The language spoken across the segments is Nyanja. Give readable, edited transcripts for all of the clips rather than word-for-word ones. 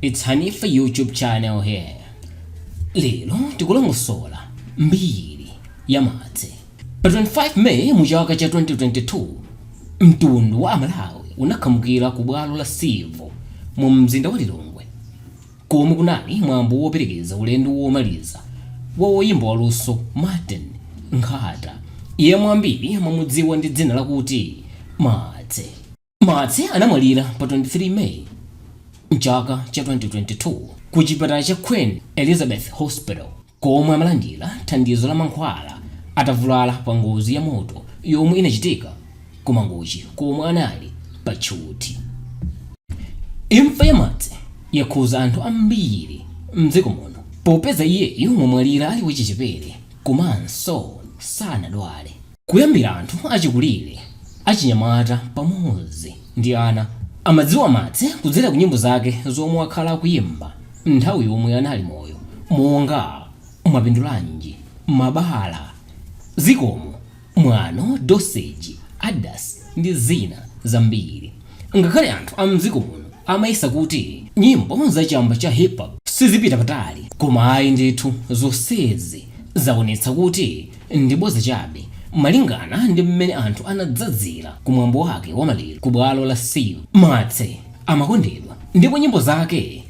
It's Hanifa YouTube channel here. Lero tikulongosola mbiri ya Martse. Pa 25 May mchaka cha 2022, mtundu wa Malawi unakhamukira ku bwalo la Civo mu mzinda wa Lilongwe. Komwe kunali mwambo woperekeza ulendo womaliza wa woyimba waluso Martin Nkhata, yemwe ambiri amaudziwa ndi dzina lakuti Martse. Martse anamwalira pa 23 May mchaka cha 2022 ku chipatala cha Queen Elizabeth Hospital, komwe amalandira thandizo la mankhwala atavulala pa ngozi ya moto yomwe inachitika ku mangochi komwe anali pa chuti. Imfa ya Martse yakhuza anthu ambiri mdziko muno, popeza iyeyu mwamwalira ali wachichepere komanso sanadwale. Kuyambira anthu achikulire, achinyamata pamodzi ndi ana amadziwa Martse kudzera ku nyimbo zake zomwe wakhala akuyimba nthawi yomwe anali moyo, monga mwapindulanji, mabala, zikomo, mwano, doseji, adas ndi zina zambiri. Ngakhale anthu a mdziko muno amayesa kuti nyimbo za chamba cha hip hop sizipita patali, koma ayi ndithu zonsezi zaonetsa kuti ndiboza chabe malingana ndi mmene anthu anadzadzira ku mwambo wake womalira ku bwalo la Civo. Martse amakondedwa ndipo nyimbo zake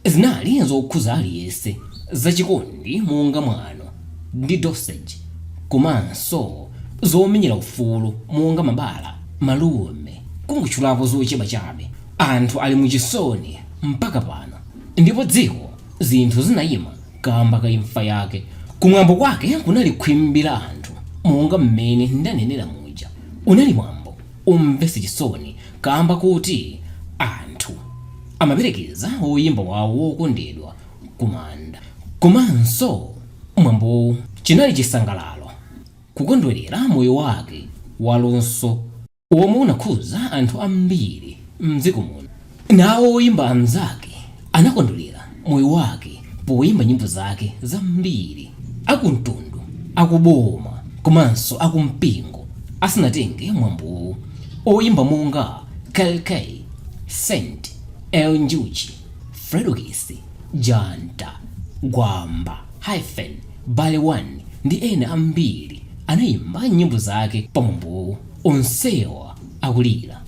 zinali zokhuza aliyense, zachikondi monga mwano ndi doseji, komanso zomenyera ufulu monga mabala, malume, kungotchulapo zochepa chabe. Anthu ali muchisoni mpaka pano, ndipo dziko zinthu zinayima kamba ka imfa yake. Kumwambo kwake kunali khwimbi la anthu, monga mmene ndanenera muja. Unali mwambo umvesa chisoni kamba kuti anthu amaperekeza woyimba wawo wokondedwa kumanda. Komanso mwambo chinali chisangalalo kukondwerera moyo wake waluso womwe unakhuza anthu ambiri mdziko muno. Nawo woyimba amzake anakondwerera moyo wake poyimba nyimbo zake zambiri, akumtundu, akuboma, komanso akumpingo asanatenge mwambo. Oyimba monga QECH, Saint, El Njuchi, Fredokisi, Janta, Gwamba, Hyphen, Bale One ndi ena ambiri anayimba nyimbo zake pa mwambo. Onsewa akulira,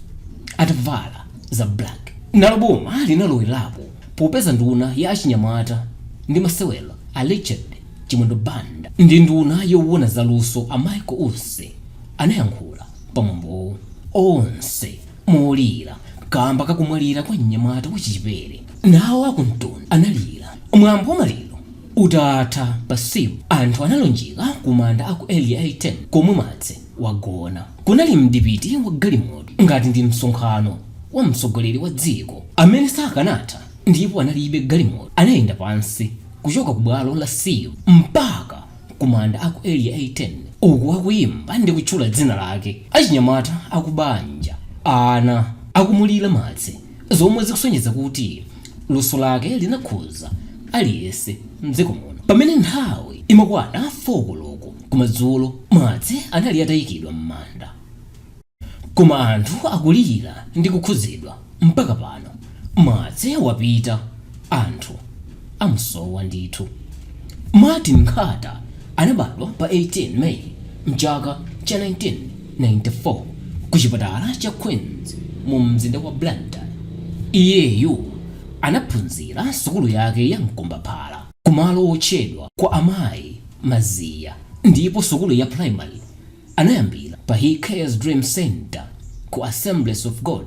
atavala za black. Nalo boma linalowerapo popeza nduna ya achinyamata ndi masewelo a Richard Chimwendo Banda ndi nduna yowona zaluso a Michael Use anayankhula pa mwambo. Onse molira kamba kakumwalira kwa mnyamata wachichepere. Nawo akumtundu analira. Mwambo wamaliro utatha pa Civo, anthu analonjika kumanda aku area 10 komwe Martse wagona. Kunali mdipiti wa galimoto ngati ndi msonkhano wa mtsogoleri wa dziko amene sakanatha, ndipo analibe galimoto. Anayenda pansi kuchoka ku bwalo la Civo mpaka kumanda aku area 10 uku akuyimba ndi kutchula dzina lake. Achinyamata akubanja, ana akumulira Martse, zomwe zikusonyeza kuti luso lake linakhuza aliyense mdziko muno. Pamene nthawi imakwana 4 koloko kumadzulo, Martse anali atayikidwa m'manda, koma anthu akulira ndi kukhuzidwa mpaka pano. Martse wapita, anthu amsowa ndithu. Martin Nkhata anabadwa pa 18 May mchaka cha 1994 ku chipatala cha Queens mu mzinda wa Blantyre. Iyeyu anaphunzira sukulu yake ya mkombaphala kumalo otchedwa kwa amayi Maziya, ndipo sukulu ya primary anayambira pa His Dream Center ku Assemblies of God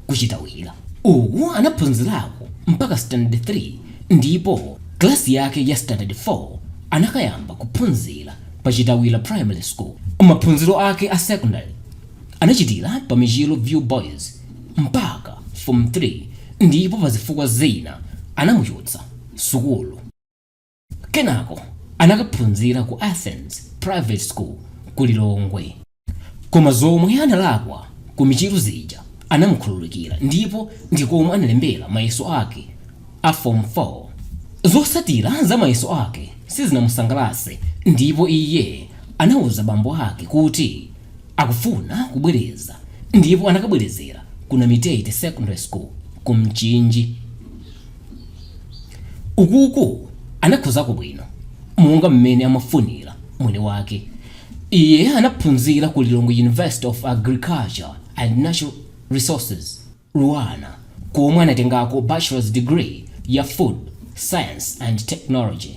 kuchitawira. Uku anaphunzirako mpaka standard 3, ndipo klasi yake ya standard 4 anakayamba kuphunzira pa Chitawira Primary School. Maphunziro ake a secondary anachitira pa Michilo View Boys mpaka form 3, ndipo pa zifukwa zina anamuchotsa sukulu. Kenako anakaphunzira ku Athens Private School ku Lilongwe, koma zomwe analakwa ku Michilo zija anamukhululukira, ndipo ndikomwe analembera mayeso ake a form 4. Zosatira za mayeso ake sizinamusangalase, ndipo iye anawuza bambo ake kuti akufuna kubwereza, ndipo anakabwerezera ku Namitete Secondary School ku Mchinji. ukuku anakhuzako bwino monga mmene amafunira mwini wake. Iye anaphunzira ku Lilongwe University of Agriculture and Natural Resources Ruana, komwe anatengako bachelor's degree ya Food Science and Technology.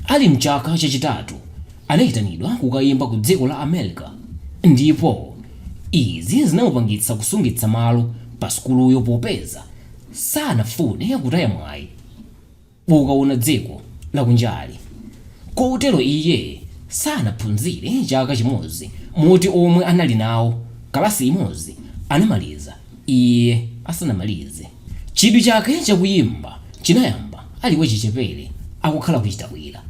Ali mchaka chachitatu anayitanidwa kukayimba ku dziko la America, ndipo izi zinamupangitsa kusungitsa malo pa sukuluyo popeza sanafune kutaya mwayi pokaona dziko lakunjali. Kotero iye sanaphunzire chaka chimodzi moti omwe anali nawo kalasi imodzi anamaliza iye asanamalize. Chidwi chake chakuyimba chinayamba ali wachichepere akukhala kuchitawira,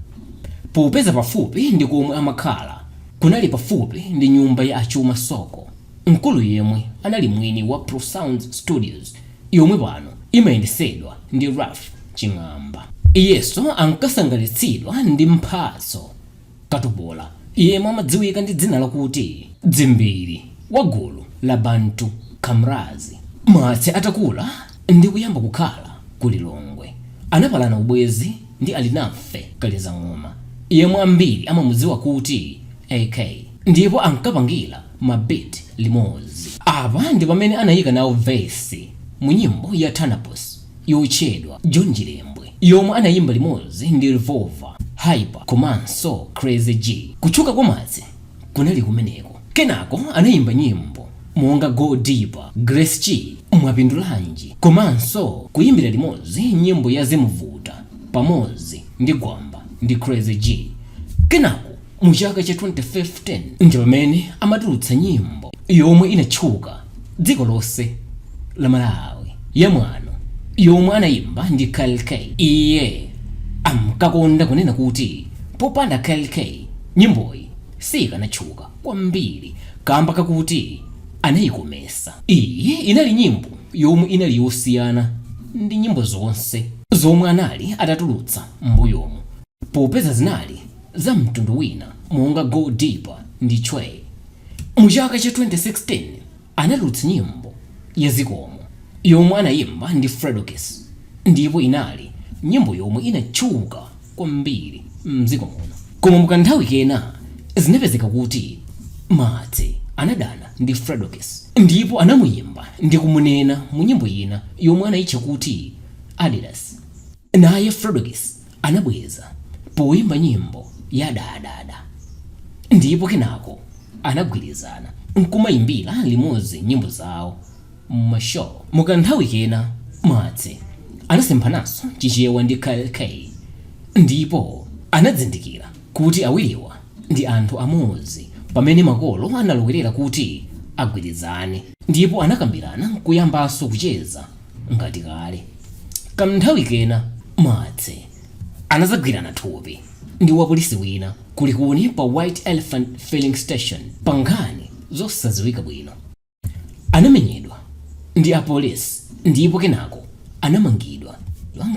popeza pafupi ndi komwe amakhala kunali pafupi ndi nyumba ya achuma Soko, mkulu yemwe anali mwini wa Pro Sound Studios yomwe pano imayendesedwa ndi Ralph Ching'amba. Iyeso ankasangalitsidwa ndi mphatso katubola yemwe amadziwika ndi dzina lakuti Mbiri wa gulu la Bantu Kamrazi. Martse atakula ndi kuyamba kukhala ku Lilongwe anapalana ubwezi ndi alinafe kaliza ng'oma yemwe ambiri amamudziwa kuti AK, ndipo ankapangira mabit limodzi. Apa ndi pamene anayika nawo vesi mu nyimbo ya Tanapus yotchedwa John Chilembwe yomwe anayimba limodzi ndi Revolver, Hyper komanso Crazy G. Kuchuka kwa Martse kunali kumeneko. Kenako anayimba nyimbo monga Go Deeper, Grace G, mwapindulanji komanso kuyimbira limodzi nyimbo ya Zimuvuta pamodzi ndi Gwamba ndi Crazy G. Kenako mu chaka cha 2015 ndi pamene amatulutsa nyimbo yomwe inatchuka dziko lonse la Malawi yamwano yomwe anayimba ndi KLK. Iye amkakonda kunena kuti popanda KLK nyimboyi sikanatchuka kwambiri kamba kakuti anayikomesa. Iyi inali nyimbo yomwe inali yosiyana ndi nyimbo zonse zomwe anali atatulutsa m'mbuyomu, popeza zinali za mtundu wina monga Go Deeper ndi Chwe. Mu chaka cha 2016 anatulutsa nyimbo ya Zikomo yomwe anayimba ndi Fredokis, ndipo inali nyimbo yomwe inatchuka kwambiri mdziko muno. Koma mukanthawi kena zinapezeka kuti Martse anadana ndi Fredokis, ndipo anamuyimba ndi kumunena mu nyimbo ina yomwe anayitcha kuti Adidas. Naye Fredokis anabweza poyimba nyimbo ya Dadada, ndipo kenako anagwirizana nkumayimbira limodzi nyimbo zawo m'mashow. Mukanthawi kena Martse anasemphananso chichewa ndi KLK, ndipo anadzindikira kuti awiriwa ndi anthu amodzi pamene makolo analowerera kuti agwirizane, ndipo anakambirana kuyambanso kucheza ngati kale. Kamnthawi kena Martse anazagwirana thupi ndi wapolisi wina kulikuni pa White Elephant Filling Station pa nkhani zosadziwika bwino. Anamenyedwa ndi apolisi ndipo kenako anamangidwa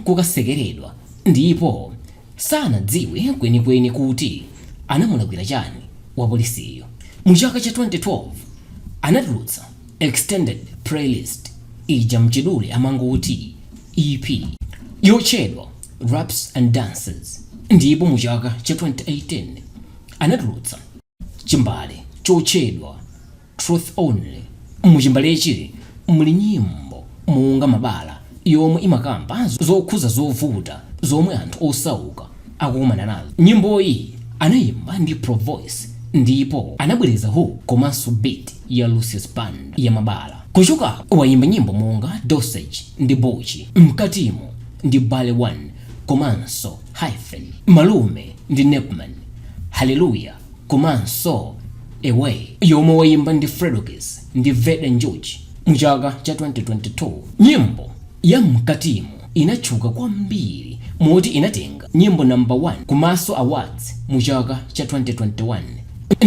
kukasekeredwa, ndipo sanadziwe kwenikweni kuti anamulakwira chani wapolisiyo. Mu chaka cha 2012 anatulutsa extended playlist ija mchidule amangoti EP yotchedwa Raps and Dances, ndipo mu chaka cha 2018 anatulutsa chimbale chotchedwa Truth Only. Mu chimbalechi muli nyimbo monga mabala yomwe imakamba zokhuza zovuta zomwe anthu osauka akukumana nazo. Nyimbo iyi anayimba ndi Pro Voice, ndipo anabwereza hook komanso beat ya Lucius Band ya mabala. Kuchoka wayimba nyimbo monga Dosage ndi Bochi, Mkatimo ndi Bale 1 komanso Hyphen, Malume ndi Nepman, Hallelujah komanso Away yomwe wayimba ndi Fredokis ndi Veden George. Mu chaka cha 2022 nyimbo ya Mkatimo inatchuka kwambiri moti inatenga nyimbo number 1 kumaso awards mu chaka cha 2021,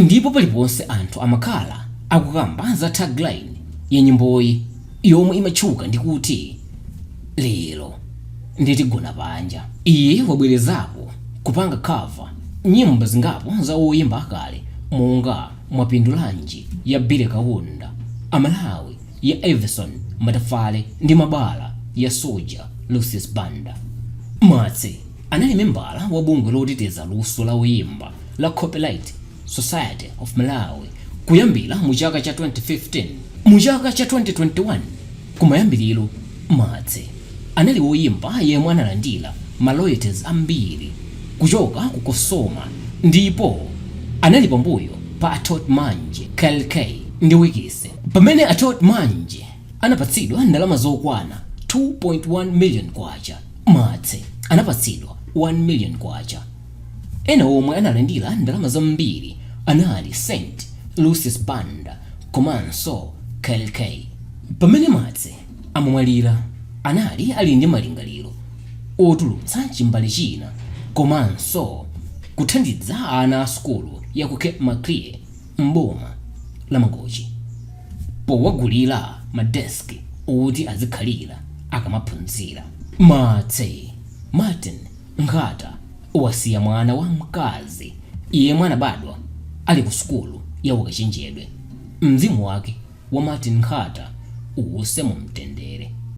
ndipo paliponse anthu amakhala akukamba za tagline ya nyimboyi yomwe imatchuka ndikuti lero nditigona panja. Iye wabwerezapo kupanga cover nyimbo zingapo za woyimba akale monga mwapindulanji ya Bile Kaunda, Amalawi ya Everson Matafale ndi mabala ya Soja Lucius Banda. Martse anali membala wa bungwe loteteza luso la woyimba la Copyright Society of Malawi kuyambira mu chaka cha 2015. Mu chaka cha 2021 kumayambiliro Martse anali woyimba yemwe analandira royalties ambiri kuchoka kukosoma, ndipo anali pambuyo pa atot manje QECH ndi wikise. Pamene atot manje anapatsidwa ndalama zokwana 2.1 million kwacha, Martse anapatsidwa 1 million kwacha. Ena omwe analandira ndalama zambiri anali St. Lucis Banda komanso QECH. Pamene Martse amamwalira anali ali ndi malingaliro otulutsa chimbali china komanso kuthandiza ana a sukulu ya ku QECH mboma la Mangochi powagulira madeski oti azikhalira akamaphunzira. Martse Martin Nkhata wasiya mwana wa mkazi yemwe anabadwa ali ku sukulu ya ukachenjedwe. Mzimu wake wa Martin Nkhata uwuse mu mtendere.